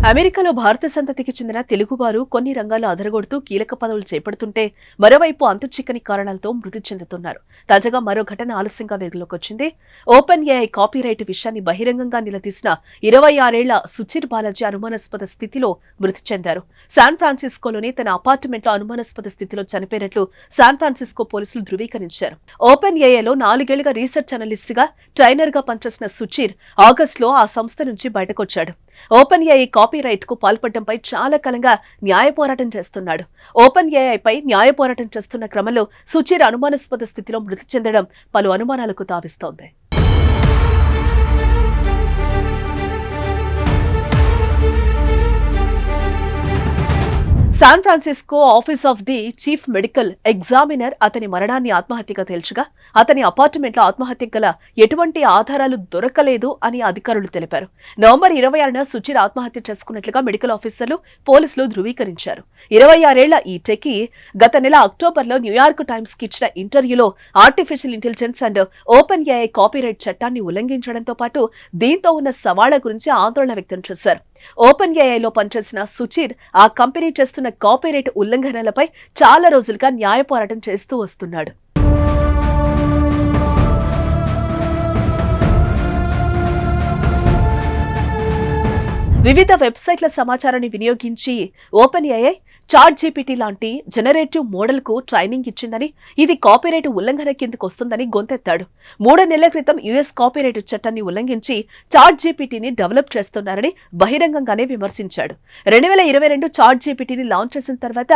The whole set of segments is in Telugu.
అమెరికాలో భారత సంతతికి చెందిన తెలుగువారు కొన్ని రంగాల్లో అదరగొడుతూ కీలక పదవులు చేపడుతుంటే మరోవైపు అంతుచిక్కని కారణాలతో మృతి చెందుతున్నారు. తాజాగా మరో ఘటన ఆలస్యంగా వెలుగులోకొచ్చింది. ఓపెన్ ఏఐ కాపీరైట్ విషయాన్ని బహిరంగంగా నిలదీసిన 26 ఏళ్ల సుచిర్ బాలాజీ అనుమానాస్పద స్థితిలో మృతి చెందారు. శాన్ ఫ్రాన్సిస్కోలోని తన అపార్ట్మెంట్లో అనుమానాస్పద స్థితిలో చనిపోయినట్లు శాన్ ఫ్రాన్సిస్కో పోలీసులు ధృవీకరించారు. ఓపెన్ ఏఐలో 4 ఏళ్లుగా రీసెర్చ్ అనలిస్ట్ గా ట్రైనర్ గా పనిచేసిన సుచిర్ ఆగస్టులో ఆ సంస్థ నుంచి బయటకొచ్చాడు. ఓపెన్ ఏఐ కాపీరైట్ కు పాల్పడడంపై చాలా కాలంగా న్యాయ పోరాటం చేస్తున్నాడు. ఓపెన్ ఏఐపై న్యాయ పోరాటం చేస్తున్న క్రమంలో సుచిర్ అనుమానాస్పద స్థితిలో మృతి చెందడం పలు అనుమానాలకు తావిస్తోంది. San Francisco office of the chief medical examiner అతని మరణాన్ని ఆత్మహత్యగా తేల్చగా అతని అపార్ట్మెంట్లో ఆత్మహత్య గల ఎటువంటి ఆధారాలు దొరకలేదు అని అధికారులు తెలిపారు. నవంబర్ 26న సుచిర్ ఆత్మహత్య చేసుకున్నట్లుగా మెడికల్ ఆఫీసర్లు పోలీసులు ధృవీకరించారు. 26 ఏళ్ల ఈ టెకీ గత నెల అక్టోబర్లో న్యూయార్క్ టైమ్స్ కి ఇచ్చిన ఇంటర్వ్యూలో artificial intelligence and open AI copyright చట్టాన్ని ఉల్లంఘించడంతో పాటు దీంతో ఉన్న సవాళ్ల గురించి ఆందోళన వ్యక్తం చేశారు. ఓపెన్ ఏఐలో పనిచేసిన సుచిర్ ఆ కంపెనీ చేస్తున్న కాపీరైట్ ఉల్లంఘనలపై చాలా రోజులుగా న్యాయ పోరాటం చేస్తూ వస్తున్నాడు. వివిధ వెబ్సైట్ల సమాచారాన్ని వినియోగించి ఓపెన్ ఏఐ చాట్ జీపీటీ లాంటి జనరేటివ్ మోడల్ కు ట్రైనింగ్ ఇచ్చిందని, ఇది కాపీరైట్ ఉల్లంఘన కిందకు వస్తుందని గొంతెత్తాడు. 3 నెలల క్రితం యుఎస్ కాపీరైట్ చట్టాన్ని ఉల్లంఘించి చాట్ జీపీటీని డెవలప్ చేస్తున్నారని బహిరంగంగానే విమర్శించాడు. 2022 చాట్ జీపీటీని లాంచ్ చేసిన తర్వాత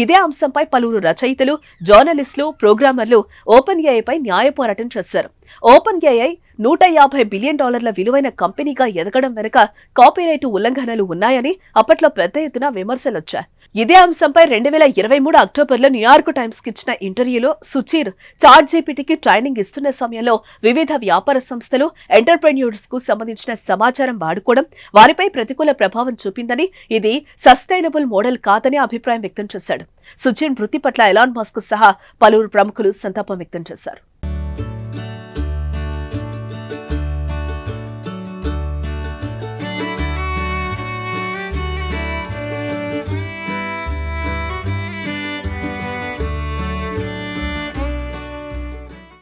ఇదే అంశంపై పలువురు రచయితలు, జర్నలిస్టులు, ప్రోగ్రామర్లు ఓపెన్ ఏఐపై న్యాయ పోరాటం చేశారు. ఓపెన్ ఏఐ $150 బిలియన్ విలువైన కంపెనీగా ఎదగడం వెనుక కాపీరైట్ ఉల్లంఘనలు ఉన్నాయని అప్పట్లో పెద్ద ఎత్తున విమర్శలొచ్చాయి. ఇదే అంశంపై 2023 అక్టోబర్లో న్యూయార్క్ టైమ్స్ కి ఇచ్చిన ఇంటర్వ్యూలో సుచిర్ చాట్ జీపీటీకి ట్రైనింగ్ ఇస్తున్న సమయంలో వివిధ వ్యాపార సంస్థలు, ఎంటర్ప్రెన్యూర్స్ కు సంబంధించిన సమాచారం వాడుకోవడం వారిపై ప్రతికూల ప్రభావం చూపిందని, ఇది సస్టైనబుల్ మోడల్ కాదని అభిప్రాయం వ్యక్తం చేశాడు. సుచిర్ మృతి పట్ల ఎలాన్ మస్క్ సహా పలువురు ప్రముఖులు సంతాపం వ్యక్తం చేశారు.